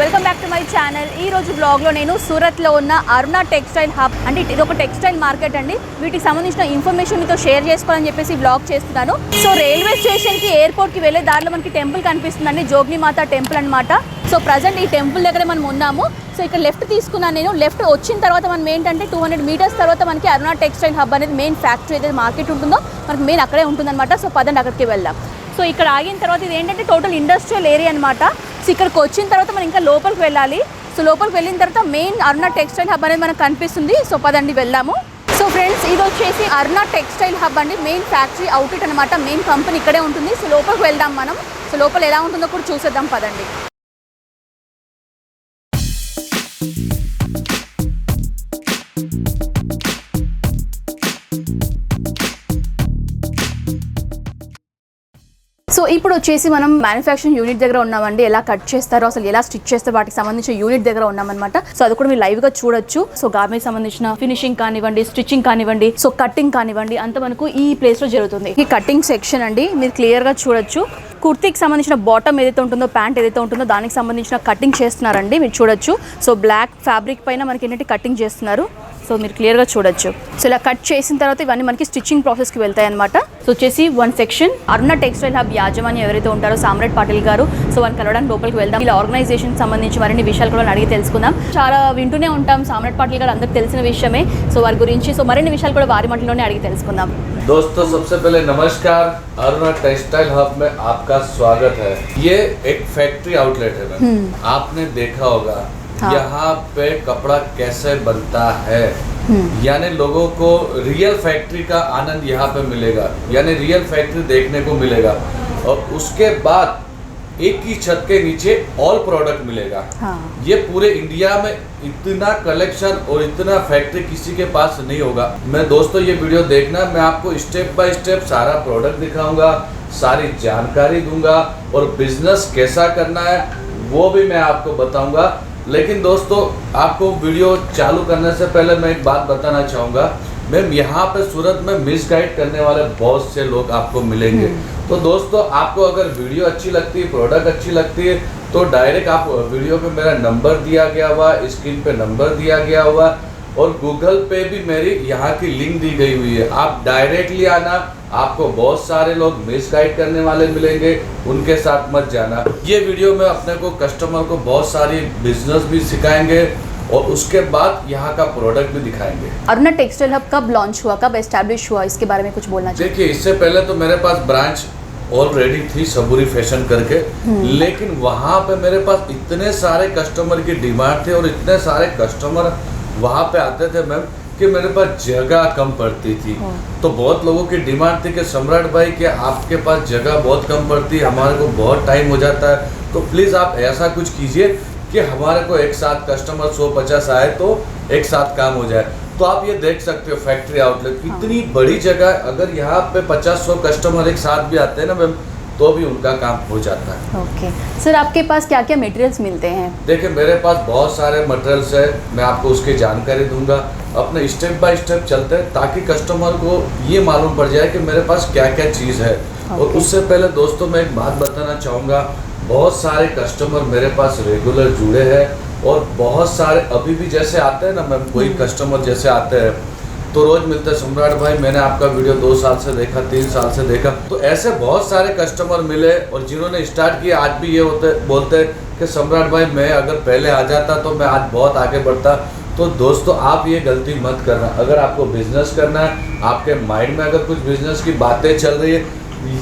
Welcome back to my channel. ఈ రోజు బ్లాగ్లో నేను సూరత్లో ఉన్న అరుణ టెక్స్టైల్ హబ్ అంటే ఇది ఒక టెక్స్టైల్ మార్కెట్ అండి. వీటికి సంబంధించిన ఇన్ఫర్మేషన్ మీతో షేర్ చేసుకోవాలని చెప్పేసి బ్లాగ్ చేస్తున్నాను. సో రైల్వే స్టేషన్కి ఎయిర్పోర్ట్కి వెళ్ళే దారిలో మనకి టెంపుల్ కనిపిస్తుందండి, జోగిని మాత టెంపుల్ అనమాట. సో ప్రజెంట్ ఈ టెంపుల్ దగ్గర మనం ఉన్నాము. సో ఇక్కడ లెఫ్ట్ తీసుకున్నాను నేను. లెఫ్ట్ వచ్చిన తర్వాత మనం ఏంటంటే 200 మీటర్స్ తర్వాత మనకి అరుణ టెక్స్టైల్ హబ్ అనేది మెయిన్ ఫ్యాక్టరీ ఏదైతే మార్కెట్ ఉంటుందో మనకి మెయిన్ అక్కడే ఉంటుందన్నమాట. సో పదండి అక్కడికి వెళ్దాం. సో ఇక్కడ ఆగిన తర్వాత ఇది ఏంటంటే టోటల్ ఇండస్ట్రియల్ ఏరియా అనమాట. సో ఇక్కడికి వచ్చిన తర్వాత మనం ఇంకా లోపలికి వెళ్ళాలి. సో లోపలికి వెళ్ళిన తర్వాత మెయిన్ అరుణ టెక్స్టైల్ హబ్ అనేది మనకు కనిపిస్తుంది. సో పదండి వెళ్దాము. సో ఫ్రెండ్స్, ఇది వచ్చేసి అరుణ టెక్స్టైల్ హబ్ అండి, మెయిన్ ఫ్యాక్టరీ అవుట్లెట్ అనమాట. మెయిన్ కంపెనీ ఇక్కడే ఉంటుంది. సో లోపలికి వెళ్దాం మనం. సో లోపల ఎలా ఉంటుందో కూడా చూసేద్దాం పదండి. సో ఇప్పుడు వచ్చేసి మనం మ్యానుఫ్యాక్చరింగ్ యూనిట్ దగ్గర ఉన్నామండి. ఎలా కట్ చేస్తారో, అసలు ఎలా స్టిచ్ చేస్తారో వాటికి సంబంధించిన యూనిట్ దగ్గర ఉన్నామన్నమాట. సో అది కూడా మీరు లైవ్ గా చూడొచ్చు. సో గార్మెంట్ సంబంధించిన ఫినిషింగ్ కానివ్వండి, స్టిచ్చింగ్ కానివ్వండి, సో కటింగ్ కానివ్వండి, అంత మనకు ఈ ప్లేస్ లో జరుగుతుంది. ఈ కటింగ్ సెక్షన్ అండి, మీరు క్లియర్ గా చూడొచ్చు. కుర్తీకి సంబంధించిన బాటమ్ ఏదైతే ఉంటుందో, ప్యాంట్ ఏదైతే ఉంటుందో దానికి సంబంధించిన కటింగ్ చేస్తున్నారండి, మీరు చూడొచ్చు. సో బ్లాక్ ఫ్యాబ్రిక్ పైన మనకి ఏంటంటే కటింగ్ చేస్తున్నారు. సో మీరు క్లియర్గా చూడొచ్చు. సో ఇలా కట్ చేసిన తర్వాత ఇవన్నీ మనకి స్టిచ్చింగ్ ప్రాసెస్కి వెళ్తాయి అనమాట. సో వచ్చేసి వన్ సెక్షన్ అరుణ టెక్స్టైల్ హబ్ యాజమాన్యం ఎవరైతే ఉంటారో సామ్రాట్ పాటిల్ గారు. సో వారిని కలవడానికి లోపలికి వెళ్దాం. ఇలా ఆర్గనైజేషన్ సంబంధించి మరిన్ని విషయాలు కూడా అడిగి తెలుసుకుందాం. చాలా వింటూనే ఉంటాం సామ్రాట్ పాటిల్ గారు, అందరికి తెలిసిన విషయమే. సో వారి గురించి సో మరిన్ని విషయాలు కూడా వారి మాటల్లోనే అడిగి తెలుసుకుందాం. दोस्तों, सबसे पहले नमस्कार। अरुणा टेक्सटाइल हब में आपका स्वागत है। ये एक फैक्ट्री आउटलेट है मैम। आपने देखा होगा यहाँ पे कपड़ा कैसे बनता है, यानी लोगों को रियल फैक्ट्री का आनंद यहाँ पे मिलेगा, यानी रियल फैक्ट्री देखने को मिलेगा। और उसके बाद एक ही छत के नीचे ऑल प्रोडक्ट मिलेगा। ये पूरे इंडिया में इतना कलेक्शन और इतना फैक्ट्री किसी के पास नहीं होगा। मैं दोस्तों ये वीडियो देखना, मैं आपको स्टेप बाय स्टेप सारा प्रोडक्ट दिखाऊंगा, सारी जानकारी दूंगा और बिजनेस कैसा करना है वो भी मैं आपको बताऊंगा। लेकिन दोस्तों, आपको वीडियो चालू करने से पहले मैं एक बात बताना चाहूँगा। मैम, यहाँ पे सूरत में मिसगाइड करने वाले बहुत से लोग आपको मिलेंगे। तो दोस्तों, आपको अगर वीडियो अच्छी लगती है, प्रोडक्ट अच्छी लगती है, तो डायरेक्ट आप वीडियो पे मेरा नंबर दिया गया हुआ, स्क्रीन पे नंबर दिया गया हुआ और गूगल पे भी मेरी यहाँ की लिंक दी गई हुई है। आप डायरेक्टली आना। आपको बहुत सारे लोग मिसगाइड करने वाले मिलेंगे, उनके साथ मत जाना। ये वीडियो में अपने को कस्टमर को बहुत सारी बिजनेस भी सिखाएंगे और उसके बाद यहाँ का प्रोडक्ट भी दिखाएंगे। अरुणा टेक्सटाइल हब कब लॉन्च हुआ, कब एस्टैब्लिश हुआ, इसके बारे में कुछ बोलना चाहिए? देखिए, इससे पहले तो मेरे पास ब्रांच ऑलरेडी थी सबूरी फैशन करके, लेकिन वहाँ पे मेरे पास इतने सारे कस्टमर की डिमांड थे और इतने सारे कस्टमर वहाँ पे आते थे मैम कि मेरे पास जगह कम पड़ती थी। तो बहुत लोगों की डिमांड थी कि सम्राट भाई कि आपके पास जगह बहुत कम पड़ती है, हमारे को बहुत टाइम हो जाता है, तो प्लीज़ आप ऐसा कुछ कीजिए कि हमारे को एक साथ कस्टमर 100-50 आए तो एक साथ काम हो जाए। तो आप ये देख सकते हो फैक्ट्री आउटलेट इतनी बड़ी जगह, अगर यहाँ पे 50-100 कस्टमर एक साथ भी आते हैं ना मैम, तो भी उनका काम हो जाता है। ओके सर, आपके पास क्या क्या मटेरियल्स मिलते हैं? देखिए, मेरे पास बहुत सारे मटेरियल्स है, मैं आपको उसकी जानकारी दूंगा। अपने स्टेप बाय स्टेप चलते हैं ताकि कस्टमर को ये मालूम पड़ जाए कि मेरे पास क्या क्या चीज़ है। और उससे पहले दोस्तों मैं एक बात बताना चाहूँगा, बहुत सारे कस्टमर मेरे पास रेगुलर जुड़े हैं और बहुत सारे अभी भी जैसे आते हैं ना मैम, कोई कस्टमर जैसे आते हैं तो रोज मिलते हैं, सम्राट भाई मैंने आपका वीडियो 2 साल से देखा, 3 साल से देखा। तो ऐसे बहुत सारे कस्टमर मिले और जिन्होंने स्टार्ट किया आज भी ये बोलते हैं कि सम्राट भाई मैं अगर पहले आ जाता तो मैं आज बहुत आगे बढ़ता। तो दोस्तों, आप ये गलती मत करना। अगर आपको बिजनेस करना है, आपके माइंड में अगर कुछ बिजनेस की बातें चल रही है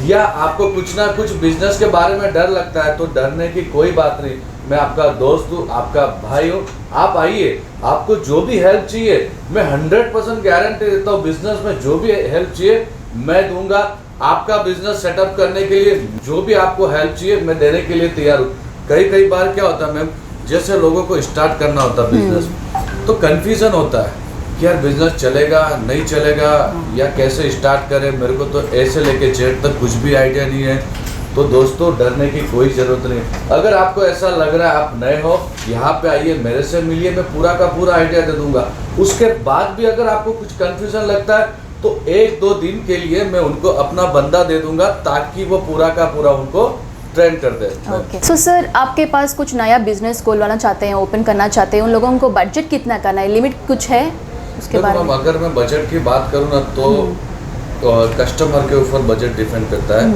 या आपको कुछ ना कुछ बिजनेस के बारे में डर लगता है, तो डरने की कोई बात नहीं। मैं आपका दोस्त हूँ, आपका भाई हूँ, आप आइए। आपको जो भी हेल्प चाहिए मैं 100% गारंटी देता हूँ, बिजनेस में जो भी हेल्प चाहिए मैं दूंगा। आपका बिजनेस सेटअप करने के लिए जो भी आपको हेल्प चाहिए मैं देने के लिए तैयार हूँ। कई बार क्या होता है मैम, जैसे लोगों को स्टार्ट करना होता है बिजनेस, तो कन्फ्यूज़न होता है कि यार बिजनेस चलेगा नहीं चलेगा या कैसे स्टार्ट करें, मेरे को तो ऐसे लेके जेड तक कुछ भी आइडिया नहीं है। तो दोस्तों, डरने की कोई ज़रूरत नहीं। अगर आपको ऐसा लग रहा है आप नए हो, यहाँ पे आइए, मेरे से मिलिए, मैं पूरा का पूरा आइडिया दे दूंगा। उसके बाद भी अगर आपको कुछ कन्फ्यूज़न लगता है तो 1-2 दिन के लिए मैं उनको अपना बंदा दे दूंगा ताकि वो पूरा का पूरा उनको ट्रेंड कर दे। ओके सो सर, आपके पास कुछ नया बिजनेस खोलवाना चाहते हैं, ओपन करना चाहते हैं, उन लोगों को बजट कितना करना है, लिमिट कुछ है उसके बारे में? अगर मैं बजट की बात करूँ ना तो कस्टमर के ऊपर बजट डिपेंड करता है,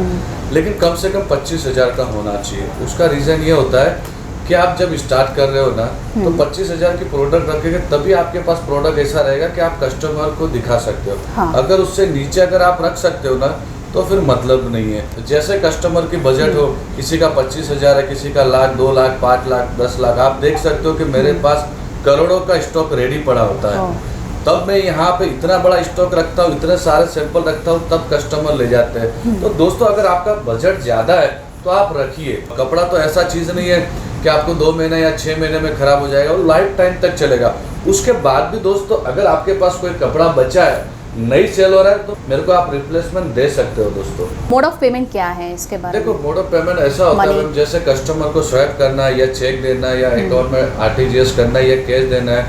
लेकिन कम से कम 25,000 का होना चाहिए। उसका रीज़न ये होता है कि आप जब स्टार्ट कर रहे हो ना तो 25,000 की प्रोडक्ट रखेंगे तभी आपके पास प्रोडक्ट ऐसा रहेगा कि आप कस्टमर को दिखा सकते हो। हाँ। अगर उससे नीचे अगर आप रख सकते हो ना तो फिर मतलब नहीं है। जैसे कस्टमर की बजट हो, किसी का 25,000 है, किसी का लाख, 2 लाख, 5 लाख, 10 लाख, आप देख सकते हो कि मेरे पास करोड़ों का स्टॉक रेडी पड़ा होता है। तब मैं यहाँ पे इतना बड़ा स्टॉक रखता हूँ, इतने सारे सैंपल रखता हूँ, तब कस्टमर ले जाते हैं। तो दोस्तों, अगर आपका बजट ज़्यादा है तो आप रखिए। कपड़ा तो ऐसा चीज़ नहीं है कि आपको 2 महीने या 6 महीने में खराब हो जाएगा, वो लाइफ टाइम तक चलेगा। उसके बाद भी दोस्तों, अगर आपके पास कोई कपड़ा बचा है, नहीं सेल हो रहा है, तो मेरे को आप रिप्लेसमेंट दे सकते हो दोस्तों। मोड ऑफ पेमेंट क्या है इसके बारे में? देखो, मोड ऑफ पेमेंट ऐसा होता है जैसे कस्टमर को स्वैप करना है या चेक देना है या अकाउंट में आरटीजीएस करना है या कैश देना है,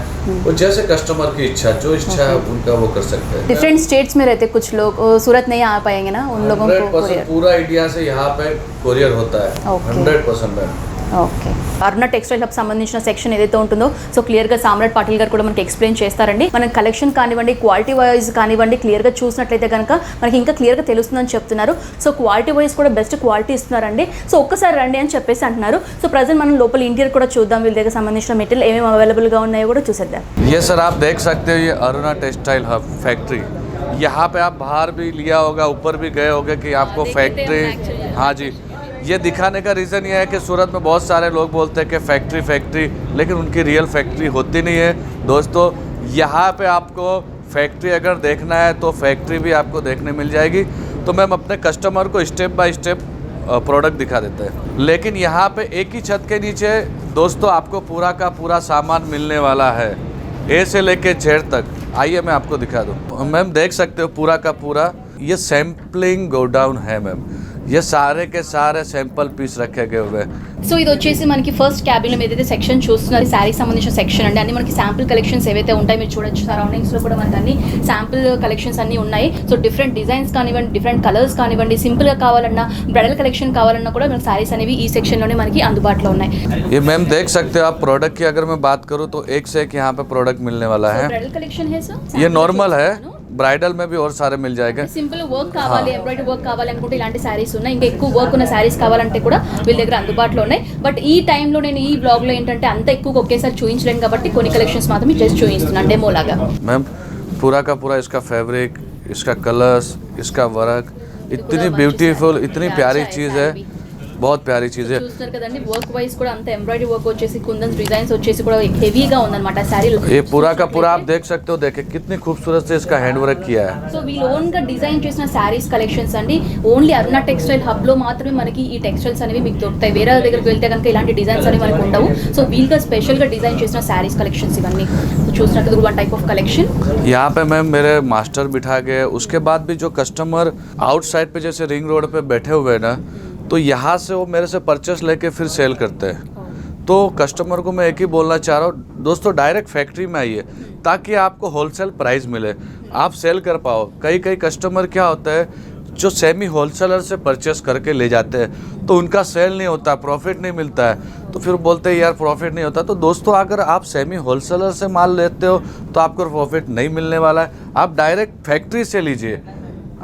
वो जैसे कस्टमर की इच्छा, जो इच्छा है उनका वो कर सकते हैं। डिफरेंट स्टेट्स में रहते कुछ लोग, सूरत नहीं आ पाएंगे ना, उन लोगों को 100% पूरा इंडिया से यहाँ पे कोरियर होता है। 100% में। ఓకే, అరుణ టెక్స్టైల్ హబ్ సంబంధించిన సెక్షన్ ఏదైతే ఉంటుందో సో క్లియర్గా సామ్రాట్ పాటిల్ గారు కూడా మనకి ఎక్స్ప్లెయిన్ చేస్తారండి. మన కలెక్షన్ కానివ్వండి, క్వాలిటీ వైజ్ కానివ్వండి, క్లియర్గా చూసినట్లయితే కనుక మనకి ఇంకా క్లియర్గా తెలుస్తుందని చెప్తున్నారు. సో క్వాలిటీ వైజ్ కూడా బెస్ట్ క్వాలిటీ ఇస్తున్నారండి. సో ఒక్కసారి రండి అని చెప్పేసి అంటున్నారు. సో ప్రజెంట్ మనం లోపల ఇంటీరియర్ కూడా చూద్దాం, వీళ్ళ దగ్గర సంబంధించిన మెటీరియల్ ఏమేమి అవైలబుల్గా ఉన్నాయో కూడా చూసేద్దాం. ये सर आप देख सकते हो, ये अरुणा टेक्सटाइल हब फैक्ट्री, यहाँ पे आप बाहर भी लिया होगा, ऊपर भी गए होंगे कि आपको फैक्ट्री। हाँ जी, ये दिखाने का रीज़न ये है कि सूरत में बहुत सारे लोग बोलते हैं कि फैक्ट्री, लेकिन उनकी रियल फैक्ट्री होती नहीं है। दोस्तों, यहाँ पे आपको फैक्ट्री अगर देखना है तो फैक्ट्री भी आपको देखने मिल जाएगी। तो मैम अपने कस्टमर को स्टेप बाय स्टेप प्रोडक्ट दिखा देते हैं, लेकिन यहाँ पे एक ही छत के नीचे दोस्तों आपको पूरा का पूरा सामान मिलने वाला है, ए से लेके जेड तक। आइए मैं आपको दिखा दूँ। मैम देख सकते हो पूरा का पूरा ये सैम्पलिंग गोडाउन है मैम, ये सारे के सारे सैंपल पीस रखे गए हुए हैं। సో ఇది వచ్చేసి మనకి ఫస్ట్ క్యాబిన్లో ఏదైతే సెక్షన్ చూస్తున్నారు, శారీకి సంబంధించిన సెక్షన్ అండి. అన్ని మనకి శాంపుల్ కలెక్షన్స్ ఏవైతే ఉంటాయి మీరు చూడొచ్చు. సరౌండింగ్స్లో కూడా మనకి అన్ని శాంపుల్ కలెక్షన్స్ అన్నీ ఉన్నాయి. సో డిఫరెంట్ డిజైన్స్ కానివ్వండి, డిఫరెంట్ కలర్స్ కానివ్వండి, సింపుల్గా కావాలన్నా, బ్రైడల్ కలెక్షన్ కావాలన్నా కూడా మనకి శారీస్ అనేవి ఈ సెక్షన్లోనే మనకి అందుబాటులో ఉన్నాయి. ये मैम देख सकते हो आप, प्रोडक्ट की अगर मैं बात करूँ तो एक से एक यहाँ पे प्रोडक्ट मिलने वाला है। ब्राइडल कलेक्शन है सर, ये नॉर्मल है, ब्राइडल में भी और सारे मिल जाएगा. సింపుల్ వర్క్ కావాలి, ఎంబ్రాయిడరీ వర్క్ కావాలనుకుంటే ఇలాంటి శారీస్ ఉన్నాయి. ఇంకా ఎక్కువ వర్క్ ఉన్న శారీస్ కావాలంటే కూడా వీళ్ళ దగ్గర అందుబాటులో ఉన్నాయి. బట్ ఈ టైంలో నేను ఈ బ్లాగ్లో ఏంటంటే అంత ఎక్కువ ఒకేసారి చూపించలేను కాబట్టి కొన్ని కలెక్షన్స్ మాత్రమే జస్ట్ చూపిస్తున్నాను డెమో లాగా. मैम पूरा का पूरा इसका फैब्रिक, इसका कलर्स, इसका वर्क, इतनी ब्यूटीफुल, इतनी प्यारी चीज़ है, बहुत प्यारी चीज़ है. చూస్తారు కదండి, వర్క్ వైజ్ కూడా అంత ఎంబ్రాయిడరీ వర్క్ వచ్చేసి కుందన్స్ డిజైన్స్ వచ్చేసి కూడా హెవీగా ఉందన్నమాట శారీలో. ये पूरा का पूरा आप देख सकते हो, देखिए कितनी खूबसूरत से इसका हैंड वर्क किया है. సో వీళ్ళు ఓన్ గా డిజైన్ చేసిన శారీస్ కలెక్షన్స్ అండి. ఓన్లీ అరుణ టెక్స్టైల్ హబ్ లో మాత్రమే మనకి ఈ టెక్స్టైల్స్ అనేవి మీకు దొరుకుతాయి. వేరే దగ్గరికి వెళ్తే కనుక ఇలాంటి డిజైన్స్ అనేవి మనకు ఉండవు. సో వీళ్ళగా స్పెషల్ గా డిజైన్ చేసిన శారీస్ కలెక్షన్స్ ఇవన్నీ చూసినట్టు వన్ టైప్ ఆఫ్ కలెక్షన్. यहाँ पे मैम मेरे मास्टर बिठा गए, उसके बाद भी जो कस्टमर आउटसाइड पे जैसे रिंग रोड पे बैठे हुए हैं ना, तो यहाँ से वो मेरे से परचेस लेके फिर सेल करते हैं. तो कस्टमर को मैं एक ही बोलना चाह रहा हूँ दोस्तों, डायरेक्ट फैक्ट्री में आइए ताकि आपको होलसेल प्राइस मिले, आप सेल कर पाओ. कई कस्टमर क्या होता है जो सेमी होलसेलर से परचेस करके ले जाते हैं तो उनका सेल नहीं होता, प्रॉफिट नहीं मिलता है, तो फिर बोलते हैं यार प्रॉफिट नहीं होता. तो दोस्तों, अगर आप सेमी होलसेलर से माल लेते हो तो आपको प्रॉफिट नहीं मिलने वाला है. आप डायरेक्ट फैक्ट्री से लीजिए,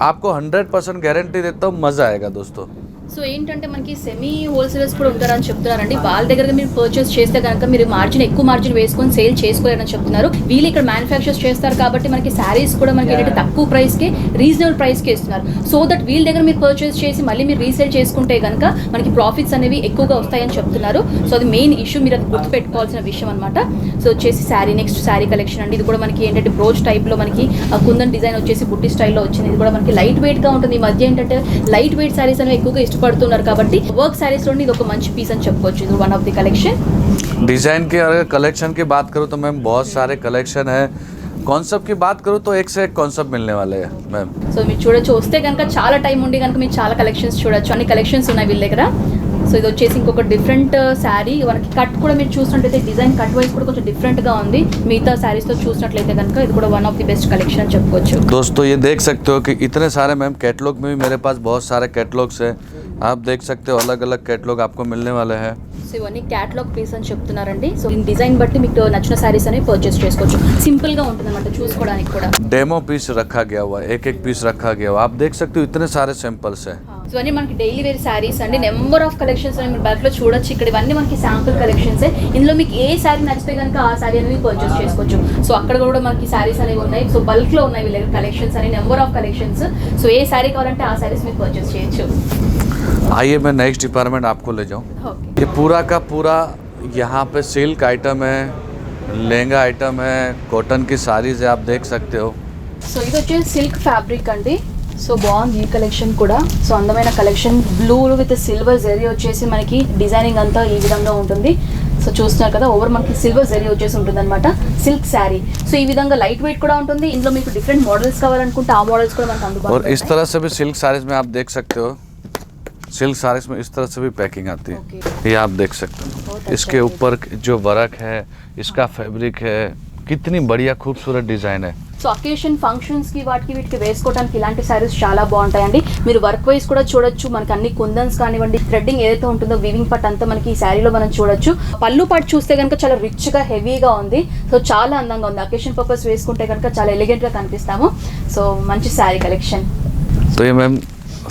आपको 100% गारंटी देता हूँ, मज़ा आएगा दोस्तों. సో ఏంటంటే మనకి సెమీ హోల్సేలర్స్ కూడా ఉంటారని చెప్తున్నారండి. వాళ్ళ దగ్గర మీరు పర్చేస్ చేస్తే కనుక మీరు ఎక్కువ మార్జిన్ వేసుకొని సేల్ చేసుకోలేరని చెప్తున్నారు. వీళ్ళు ఇక్కడ మ్యానుఫ్యాక్చర్స్ చేస్తారు కాబట్టి మనకి శారీస్ కూడా మనకి ఏంటంటే తక్కువ ప్రైస్కి, రీజనబుల్ ప్రైస్కి ఇస్తున్నారు. సో దట్ వీళ్ళ దగ్గర మీరు పర్చేస్ చేసి మళ్ళీ మీరు రీసేల్ చేసుకుంటే కనుక మనకి ప్రాఫిట్స్ అనేవి ఎక్కువగా వస్తాయని చెప్తున్నారు. సో అది మెయిన్ ఇష్యూ, మీరు అది గుర్తుపెట్టుకోవాల్సిన విషయం అనమాట. సో వచ్చేసి శారీ, నెక్స్ట్ శారీ కలెక్షన్ అండి. ఇది కూడా మనకి ఏంటంటే బ్రోచ్ టైప్లో మనకి కుందన్ డిజైన్ వచ్చేసి బుట్టి స్టైల్లో వచ్చింది. ఇది కూడా మనకి లైట్ వెయిట్గా ఉంటుంది. ఈ మధ్య ఏంటంటే లైట్ వెయిట్ శారీస్ అనేవి ఎక్కువగా పడుతున్నారు కాబట్టి వర్క్ సారీస్ లో ఇది ఒక మంచి పీస్ అని చెప్పుకోవచ్చు. ఇది one of the collection. Design की अगर कलेक्शन की बात करूँ तो मैम बहुत सारे कलेक्शन है. कॉन्सेप्ट की बात करूँ तो एक से एक कॉन्सेप्ट मिलने वाले हैं मैम. సో మీరు చూడొచ్చు, వస్తే కనుక చాలా టైం ఉండి కనుక మీరు చాలా కలెక్షన్స్ చూడొచ్చు. అన్ని కలెక్షన్స్ ఉన్నాయి వీళ్ళ దగ్గర. సో ఇది వచ్చేసి ఇంకొక డిఫరెంట్ శారీ. మనకి కట్ కూడా మీరు చూసినట్లయితే డిజైన్ కట్ వైజ్ కూడా కొంచెం డిఫరెంట్గా ఉంది. మిగతా శారీస్తో చూసినట్లయితే కనుక ఇది కూడా one of the best collection అని చెప్పుకోవచ్చు. दोस्तों ये देख सकते हो कि इतने सारे मैम कैटलॉग में भी मेरे पास बहुत सारे कैटलॉग्स है. आप देख सकते हो अलग अलग कैटलॉग आपको मिलने वाले हैं. సో ఇవన్నీ క్యాటలాగ్ పీస్ అని చెప్తున్నారండి. సో ఈ డిజైన్ బట్టి మీకు నచ్చిన శారీస్ అనేవి పర్చేస్ చేసుకోవచ్చు. సింపుల్గా ఉంటుంది అన్నమాట చూసుకోవడానికి కూడా. डेमो पीस रखा गया हुआ है, एक एक पीस रखा गया हुआ. आप देख सकते हो इतने सारे सैंपल्स है. సో ఇవన్నీ మనకి డైలీ వేర్ శారీస్ అండి. నెంబర్ ఆఫ్ కలెక్షన్స్ అని మీరు బల్క్లో చూడొచ్చు. ఇక్కడ ఇవన్నీ మనకి శాంపుల్ కలెక్షన్స్. ఇందులో మీకు ఏ శారీ నచ్చితే కనుక ఆ శారీ అనేది పర్చేస్ చేసుకోవచ్చు. సో అక్కడ కూడా మనకి శారీస్ అనేవి ఉన్నాయి. సో బల్క్లో ఉన్నాయి వీళ్ళ కలెక్షన్స్ అని, నెంబర్ ఆఫ్ కలెక్షన్స్. సో ఏ శారీ కావాలంటే ఆ శారీస్ మీరు పర్చేస్ చేయొచ్చు. आइए मैं नेक्स्ट डिपार्टमेंट आपको ले जाऊँ. ये पूरा का पूरा यहाँ पे सिल्क आइटम है, लहंगा आइटम है, कॉटन की साड़ीज है. आप देख सकते हो. సో ఇది వచ్చేసి సిల్క్ ఫ్యాబ్రిక్ అండి. సో బాగుంది ఈ కలెక్షన్ కూడా. సో అందమైన collection. Blue with silver zari వచ్చేసి మనకి డిజైనింగ్ అంతా ఈ విధంగా ఉంటుంది. సో చూస్తున్నారు కదా, ఓవర్ మనకి సిల్వర్ జరీ వచ్చేసి ఉంటుంది అనమాట సిల్క్ శారీ. సో ఈ విధంగా లైట్ వెయిట్ కూడా ఉంటుంది. ఇందులో మీకు డిఫరెంట్ మోడల్స్ కావాలనుకుంటే ఆ మోడల్స్ కూడా మనకు అందుబాటులో और इस तरह से भी सिल्क साड़ीज में आप देख सकते हो. सिल्क साड़ीज में इस तरह से भी पैकिंग आती है. ये आप देख सकते हो. इसके ऊपर जो वर्क है, इसका फैब्रिक है, कितनी बढ़िया खूबसूरत डिज़ाइन है. సో అకేషన్ ఫంక్షన్స్కి వాటికి వీటికి వేసుకోవడానికి ఇలాంటి శారీస్ చాలా బాగుంటాయండి. మీరు వర్క్ వైజ్ కూడా చూడొచ్చు. మనకి అన్ని కుందన్స్ కానివ్వండి, థ్రెడ్డింగ్ ఏదైతే ఉంటుందో వీవింగ్ పార్ట్ అంతా మనకి ఈ శారీలో మనం చూడొచ్చు. పళ్ళు పార్ట్ చూస్తే కనుక చాలా రిచ్గా హెవీగా ఉంది. సో చాలా అందంగా ఉంది. అకేషన్ పర్పస్ వేసుకుంటే కనుక చాలా ఎలిగెంట్గా కనిపిస్తాము. సో మంచి శారీ కలెక్షన్. तो ये मैम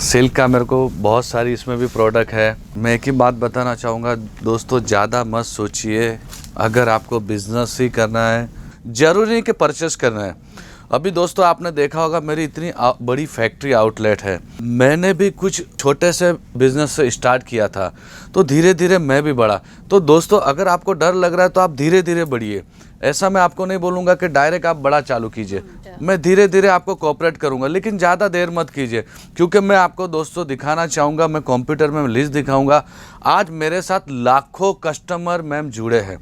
सिल्क का मेरे को बहुत सारी इसमें भी प्रोडक्ट है. मैं एक ही बात बताना चाहूँगा दोस्तों, ज़्यादा मत सोचिए. अगर आपको बिजनेस ही करना है, ज़रूरी नहीं कि परचेस करना है. अभी दोस्तों आपने देखा होगा मेरी इतनी बड़ी फैक्ट्री आउटलेट है. मैंने भी कुछ छोटे से बिजनेस से स्टार्ट किया था, तो धीरे धीरे मैं भी बढ़ा. तो दोस्तों अगर आपको डर लग रहा है तो आप धीरे धीरे बढ़िए. ऐसा मैं आपको नहीं बोलूँगा कि डायरेक्ट आप बड़ा चालू कीजिए. मैं धीरे धीरे आपको कोऑपरेट करूँगा, लेकिन ज़्यादा देर मत कीजिए. क्योंकि मैं आपको दोस्तों दिखाना चाहूँगा, मैं कंप्यूटर में लिस्ट दिखाऊँगा. आज मेरे साथ लाखों कस्टमर मैम जुड़े हैं.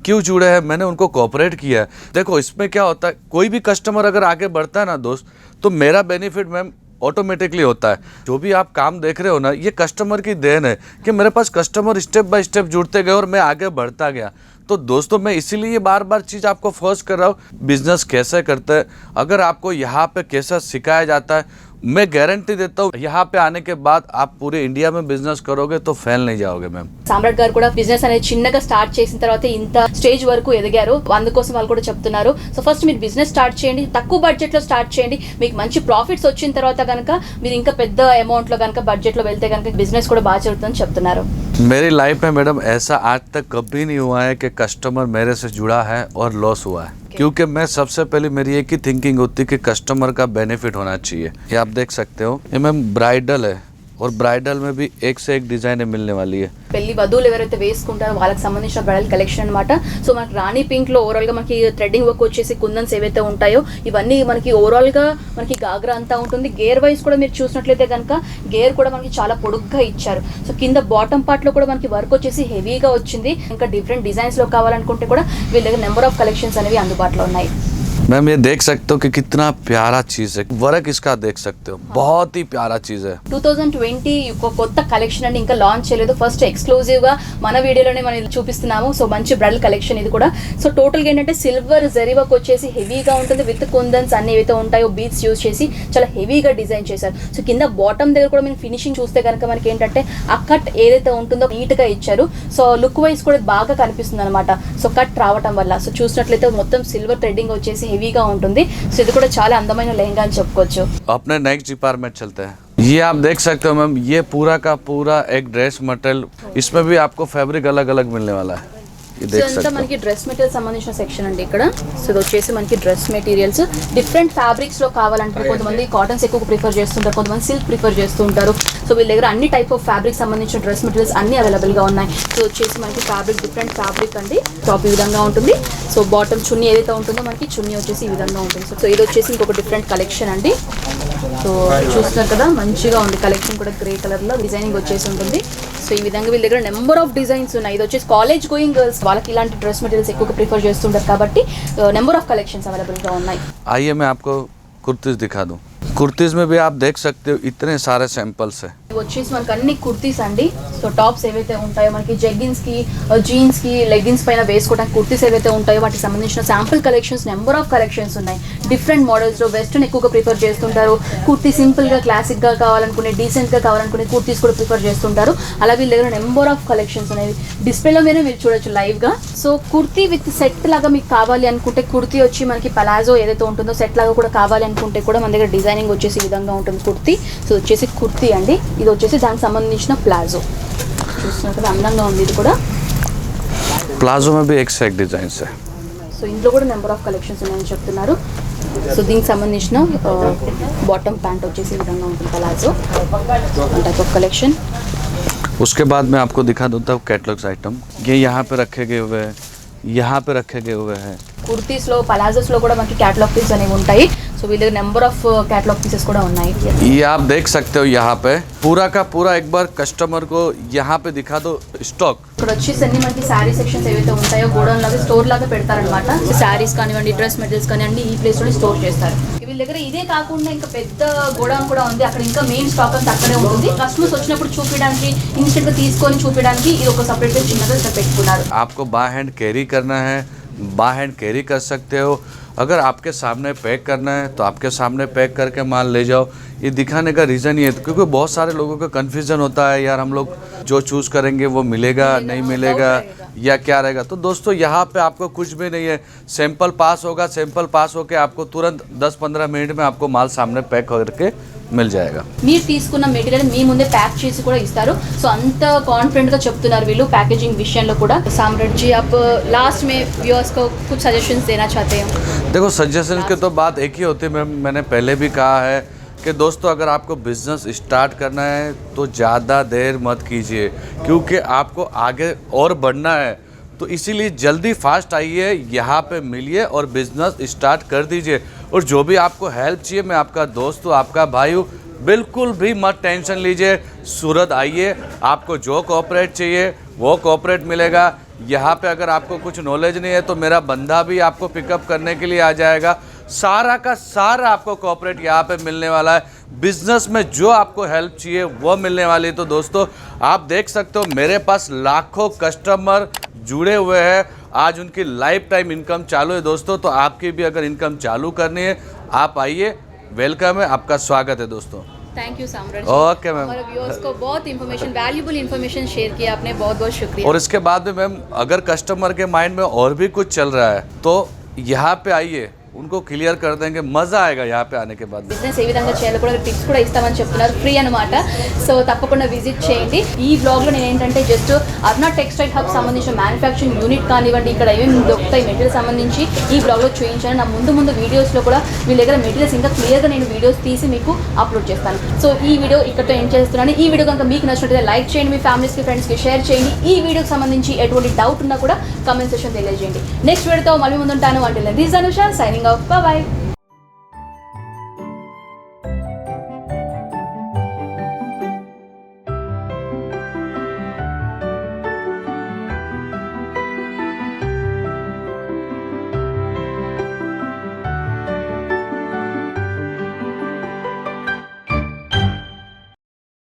क्यों जुड़े हैं? मैंने उनको कोऑपरेट किया है. देखो इसमें क्या होता है, कोई भी कस्टमर अगर आगे बढ़ता है ना दोस्त, तो मेरा बेनिफिट मैम ऑटोमेटिकली होता है. जो भी आप काम देख रहे हो ना, ये कस्टमर की देन है कि मेरे पास कस्टमर स्टेप बाय स्टेप जुड़ते गए और मैं आगे बढ़ता गया. तो दोस्तों मैं इसीलिए ये बार बार चीज़ आपको फोर्स कर रहा हूँ. बिजनेस कैसे करते हैं, अगर आपको यहाँ पे कैसा सिखाया जाता है, मैं गारंटी देता हूँ यहाँ पे आने के बाद आप पूरे इंडिया में बिजनेस करोगे तो फेल नहीं जाओगे मैम. సామ్రాట్ గారు కూడా బిజినెస్ అనేది చిన్నగా స్టార్ట్ చేసిన తర్వాత ఇంత స్టేజ్ వరకు ఎదిగారు. అందుకోసం వాళ్ళు కూడా చెప్తున్నారు. సో ఫస్ట్ మీరు బిజినెస్ స్టార్ట్ చేయండి, తక్కువ బడ్జెట్ లో స్టార్ట్ చేయండి. మీకు మంచి ప్రాఫిట్స్ వచ్చిన తర్వాత కనుక మీరు ఇంకా పెద్ద అమౌంట్ లో కనుక బడ్జెట్ లో వెళ్తే కనుక బిజినెస్ కూడా బాగా జరుగుతుందని చెప్తున్నారు. मेरी लाइफ में मैडम ऐसा आज तक कभी नहीं हुआ है कि कस्टमर मेरे से जुड़ा है और लॉस हुआ है. क्योंकि मैं सबसे पहले मेरी एक ही थिंकिंग होती है कि कस्टमर का बेनिफिट होना चाहिए. ये आप देख सकते हो, ये मैम ब्राइडल है और ब्राइडल में भी एक से एक डिजाइने मिलने वाली है. పెళ్లి వధువులు ఎవరైతే వేసుకుంటారో వాళ్ళకి సంబంధించిన బ్రైడల్ కలెక్షన్ అనమాట. సో మనకి రాణి పింక్ లో ఓవరాల్ గా మనకి థ్రెడ్డింగ్ వర్క్ వచ్చేసి కుందన్స్ ఏవైతే ఉంటాయో ఇవన్నీ మనకి ఓవరాల్ గా మనకి గాగ్రా అంతా ఉంటుంది. గేర్ వైజ్ కూడా మీరు చూసినట్లయితే కనుక గేర్ కూడా మనకి చాలా పొడుగ్గా ఇచ్చారు. సో కింద బాటమ్ పార్ట్ లో కూడా మనకి వర్క్ వచ్చేసి హెవీగా వచ్చింది. ఇంకా డిఫరెంట్ డిజైన్స్ లో కావాలనుకుంటే కూడా వీళ్ళ దగ్గర నెంబర్ ఆఫ్ కలెక్షన్స్ అనేవి అందుబాటులో ఉన్నాయి. मैम ये देख सकते हो कि कितना प्यारा चीज़ है. वर्क इसका देख सकते हो, बहुत ही प्यारा चीज़ है. 2020 కొత్త కలెక్షన్ అండి, ఇంకా లాంచ్ చేయలేదు. ఫస్ట్ ఎక్స్క్లూజివ్ గా మన వీడియోలోనే మనం చూపిస్తున్నాము. సో మంచి బ్రైడల్ కలెక్షన్ ఇది కూడా. సో టోటల్ గా ఏంటంటే సిల్వర్ జరీ వర్క్ వచ్చేసి హెవీగా ఉంటుంది. విత్ కుందన్స్ అన్ని ఏవైతే ఉంటాయో బీడ్స్ యూజ్ చేసి చాలా హెవీగా డిజైన్ చేశారు. సో కింద బాటమ్ దగ్గర కూడా మీరు ఫినిషింగ్ చూస్తే కనుక మనకి ఏంటంటే ఆ కట్ ఏదైతే ఉంటుందో నీట్ గా ఇచ్చారు. సో లుక్ వైజ్ కూడా బాగా కనిపిస్తుంది అనమాట. సో కట్ రావటం వల్ల సో చూసినట్లయితే మొత్తం సిల్వర్ థ్రెడ్డింగ్ వచ్చేసి హెవీగా ఉంటుంది. సో ఇది కూడా చాలా అందమైన లెహంగా అని చెప్పుకోవచ్చు. अपने नेक्स्ट डिपार्टमेंट चलते हैं. ये आप देख सकते हो मैम, ये पूरा का पूरा एक ड्रेस मटेरियल. इसमें भी आपको फैब्रिक अलग अलग मिलने वाला है. ఇదంతా మనకి డ్రెస్ మెటీరియల్ సంబంధించిన సెక్షన్ అండి ఇక్కడ. సో ఇది వచ్చేసి మనకి డ్రెస్ మెటీరియల్స్ డిఫరెంట్ ఫ్యాబ్రిక్స్ లో కావాలంటే కొంతమంది కాటన్స్ ఎక్కువ ప్రిఫర్ చేస్తుంటారు, కొంతమంది సిల్క్ ప్రిఫర్ చేస్తూ ఉంటారు. సో వీళ్ళ దగ్గర అన్ని టైప్ ఆఫ్ ఫ్యాబ్రిక్ సంబంధించిన డ్రెస్ మెటీరియల్స్ అన్ని అవైలబుల్ గా ఉన్నాయి. సో వచ్చేసి మనకి ఫ్యాబ్రిక్ డిఫరెంట్ ఫ్యాబ్రిక్ అండి. టాప్ ఈ విధంగా ఉంటుంది. సో బాటమ్ చున్నీ ఏదైతే ఉంటుందో మనకి చున్నీ వచ్చేసి ఈ విధంగా ఉంటుంది. సో ఇది వచ్చేసి ఇంకొక డిఫరెంట్ కలెక్షన్ అండి. సో చూస్తున్నారు కదా మంచిగా ఉంది కలెక్షన్ కూడా. గ్రే కలర్ లో డిజైనింగ్ వచ్చేసి ఉంటుంది. సో ఈ విధంగా వీళ్ళ దగ్గర నెంబర్ ఆఫ్ డిజైన్స్ ఉన్నాయి. ఇది వచ్చేసి కాలేజ్ గోయింగ్ గర్ల్స్ వాళ్ళకి ఇలాంటి డ్రెస్ మెటీరియల్స్ ఎక్కువగా ప్రిఫర్ చేస్తుంటారు కాబట్టి నెంబర్ ఆఫ్ కలెక్షన్స్ అవైలబుల్ గా ఉన్నాయి. आइए मैं आपको कुर्तीज दिखा दूं. कुर्तीज़ में भी आप देख सकते हो इतने सारे सैंपल्स है. వచ్చేసి మనకి అన్ని కుర్తీస్ అండి. సో టాప్స్ ఏవైతే ఉంటాయో మనకి జెగ్గిన్స్ కి జీన్స్ కి లెగ్గిన్స్ పైన వేసుకోవడానికి కుర్తీస్ ఏవైతే ఉంటాయో వాటికి సంబంధించిన sample collections number of collections ఉన్నాయి. డిఫరెంట్ మోడల్స్ లో వెస్టర్న్ ఎక్కువగా ప్రిఫర్ చేస్తుంటారు. కుర్తీ సింపుల్ గా క్లాసిక్ గా కావాలనుకునే డీసెంట్ గా కావాలనుకునే కుర్తీస్ కూడా ప్రిఫర్ చేస్తుంటారు. అలా వీళ్ళ దగ్గర నెంబర్ ఆఫ్ కలెక్షన్స్ ఉన్నాయి. డిస్ప్లేలో మీరు చూడొచ్చు లైవ్ గా. సో కుర్తీ విత్ సెట్ లాగా మీకు కావాలి అనుకుంటే కుర్తీ వచ్చి మనకి పలాజో ఏదైతే ఉంటుందో సెట్ లాగా కూడా కావాలి అనుకుంటే కూడా మన దగ్గర డిజైనింగ్ వచ్చేసి ఈ విధంగా ఉంటుంది కుర్తీ. సో వచ్చేసి కుర్తీ అండి. ఇది వచ్చేసి దానికి సంబంధించిన ప్లాజో చూస్తున్నట్టు అందంగా ఉంది. ఇది కూడా प्लाजो में भी एक से एक डिजाइन है. సో ఇందులో కూడా నెంబర్ ఆఫ్ కలెక్షన్స్ ఉన్నాయని చెప్తున్నారు. సో దీనికి సంబంధించిన బాటమ్ ప్యాంట్ వచ్చేసి ఈ విధంగా ఉంటుంది ప్లాజో టైప్ ఆఫ్ కలెక్షన్. उसके बाद मैं आपको दिखा दूँगा कैटलॉग्स आइटम. ये यहाँ पे रखे गए हुए हैं, यहाँ पे रखे गए हुए हैं. కుర్తీస్లో పలాజోస్లో కూడా మనకి క్యాటలాగ్ పీస్ అనేవి ఉంటాయి. సో వీళ్ళ నెంబర్ ఆఫ్ कैटलॉग पीसेस కూడా ఉన్నాయి. ये आप देख सकते हो यहाँ पे पूरा का पूरा एक बार कस्टमर को यहाँ पे दिखा दो स्टॉक. ఇక్కడ వచ్చేసి అన్ని మనకి శారీ సెక్షన్స్ ఏవైతే ఉంటాయో గోడౌన్ లాగా స్టోర్ లాగా పెడతారనమాట. శారీస్ కానివ్వండి డ్రెస్ మెటీరియల్స్ కానివ్వండి ఈ ప్లేస్ లో స్టోర్ చేస్తారు. వీళ్ళ దగ్గర ఇదే కాకుండా ఇంకా పెద్ద గోడౌన్ కూడా ఉంది. అక్కడ ఇంకా మెయిన్ స్టాక్ అంతా అక్కడే ఉంటుంది. కస్టమర్స్ వచ్చినప్పుడు చూపించడానికి ఇన్స్టెంట్ గా తీసుకొని చూపించడానికి ఇది ఒక సపరేట్ చిన్నగా ఇక్కడ పెట్టుకున్నారు. आपको बाय हैंड कैरी करना है, बाय हैंड कैरी कर सकते हो. अगर आपके सामने पैक करना है तो आपके सामने पैक करके माल ले जाओ. ये दिखाने का रीज़न ये है क्योंकि बहुत सारे लोगों का कन्फ्यूज़न होता है यार हम लोग जो चूज़ करेंगे वो मिलेगा नहीं मिलेगा या क्या रहेगा. तो दोस्तों यहाँ पे आपको कुछ भी नहीं है. सैंपल पास होगा, सैंपल पास होके आपको तुरंत 10-15 मिनट में आपको माल सामने पैक करके मिल जाएगा. మీరు తీసుకున్న మెటీరియల్ మీ ముందే ప్యాక్ చేసి కూడా ఇస్తారు. సో అంత కాన్ఫిడెంట్ గా చెప్తున్నారు వీళ్ళు ప్యాకేజింగ్ విషయంలో కూడా. साम्राट जी आप लास्ट में व्यूअर्स को कुछ सजेशंस देना चाहते हैं? देखो सजेशन की तो बात एक ही होती है मैम, मैंने पहले भी कहा है कि दोस्तों अगर आपको बिज़नेस स्टार्ट करना है तो ज़्यादा देर मत कीजिए क्योंकि आपको आगे और बढ़ना है. तो इसीलिए जल्दी फास्ट आइए, यहाँ पे मिलिए और बिज़नेस स्टार्ट कर दीजिए. और जो भी आपको हेल्प चाहिए मैं आपका दोस्त हूँ, आपका भाई हूँ, बिल्कुल भी मत टेंशन लीजिए. सूरत आइए, आपको जो कोऑपरेट चाहिए वो कोऑपरेट मिलेगा. यहाँ पे अगर आपको कुछ नॉलेज नहीं है तो मेरा बंदा भी आपको पिकअप करने के लिए आ जाएगा. सारा का सारा आपको कोऑपरेट यहाँ पे मिलने वाला है. बिजनेस में जो आपको हेल्प चाहिए वो मिलने वाली है. तो दोस्तों आप देख सकते हो मेरे पास लाखों कस्टमर जुड़े हुए हैं. आज उनकी लाइफ टाइम इनकम चालू है दोस्तों. तो आपकी भी अगर इनकम चालू करनी है आप आइए, वेलकम है, आपका स्वागत है दोस्तों. Thank you Samrat. Okay ma'am. हमारे व्यूअर्स को बहुत इन्फॉर्मेशन वैल्यूबल इन्फॉर्मेशन शेयर किया आपने, बहुत बहुत शुक्रिया. और इसके बाद में मैम अगर कस्टमर के माइंड में और भी कुछ चल रहा है तो यहाँ पे आइए, उनको क्लियर कर देंगे. मज़ा आएगा यहाँ पे आने के बाद. బిజినెస్ ఏ విధంగా చేయాలో కూడా టిప్స్ కూడా ఇస్తామని చెప్తున్నారు, ఫ్రీ అనమాట. సో తప్పకుండా విజిట్ చేయండి. ఈ బ్లాగ్లో నేను ఏంటంటే జస్ట్ అరుణ టెక్స్టైల్ హబ్ సంబంధించిన మ్యానుఫ్యాక్చరింగ్ యూనిట్ కానివ్వండి, ఇక్కడ ఏమేమి దొరుకుతాయి మెటీరియల్ సంబంధించి ఈ బ్లాగ్లో చూపించాను. నా ముందు వీడియోస్లో కూడా వీళ్ళ దగ్గర మెటీరియల్స్ ఇంకా క్లియర్గా నేను వీడియోస్ తీసి మీకు అప్లోడ్ చేస్తాను. సో ఈ వీడియో ఇక్కడతో ఎండ్ చేస్తున్నాను. ఈ వీడియో కనుక మీకు నచ్చినట్లయితే లైక్ చేయండి, మీ ఫ్యామిలీస్కి ఫ్రెండ్స్కి షేర్ చేయండి. ఈ వీడియోకి సంబంధించి ఎటువంటి డౌట్ ఉన్నా కూడా కామెంట్ సెక్షన్ తెలియజేయండి. నెక్స్ట్ వీడియోతో మళ్ళీ ముందుంటాను. అంటే this Anusha signing off, bye.